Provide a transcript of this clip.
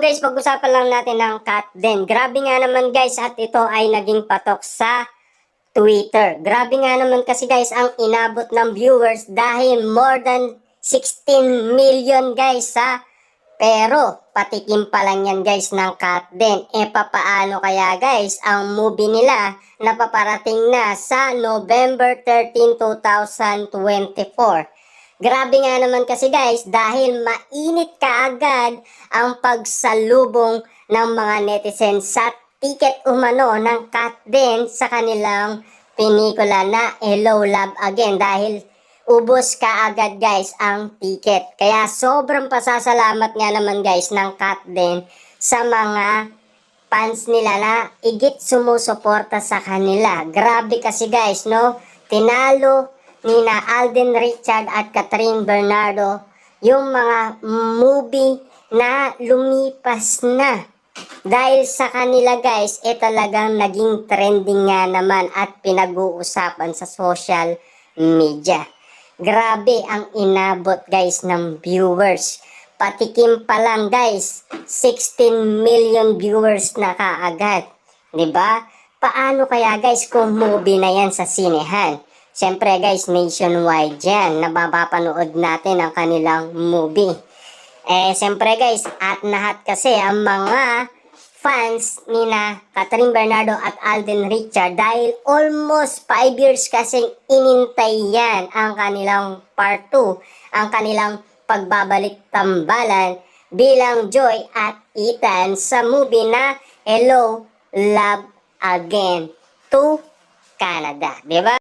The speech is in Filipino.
guys, pag-usapan lang natin ng Kat Den. Grabe nga naman guys at ito ay naging patok sa Twitter. Grabe nga naman kasi guys ang inabot ng viewers dahil more than 16 million guys ha. Pero patikim pa lang yan guys ng Kat Den. Papaano kaya guys ang movie nila na paparating na sa November 13, 2024? Grabe nga naman kasi guys dahil mainit kaagad ang pagsalubong ng mga netizens sa ticket umano ng Kat Den sa kanilang pelikula na Hello Love Again dahil ubos kaagad guys ang ticket. Kaya sobrang pasasalamat nga naman guys ng Kat Den sa mga fans nila na igit sumusuporta sa kanila. Grabe kasi guys no, tinalo nina Alden Richard at Catherine Bernardo yung mga movie na lumipas na. Dahil sa kanila guys, talagang naging trending nga naman at pinag-uusapan sa social media. Grabe ang inabot guys ng viewers. Patikim pa lang guys, 16 million viewers na kaagad. 'Di ba? Paano kaya guys kung movie na yan sa sinehan? Siyempre guys, nationwide yan. Napapanood natin ang kanilang movie. Siyempre guys, at lahat kasi ang mga fans nina Catherine Bernardo at Alden Richard dahil almost 5 years kasing inintay yan ang kanilang part 2, ang kanilang pagbabalik tambalan bilang Joy at Ethan sa movie na Hello Love Again to Canada, 'di ba?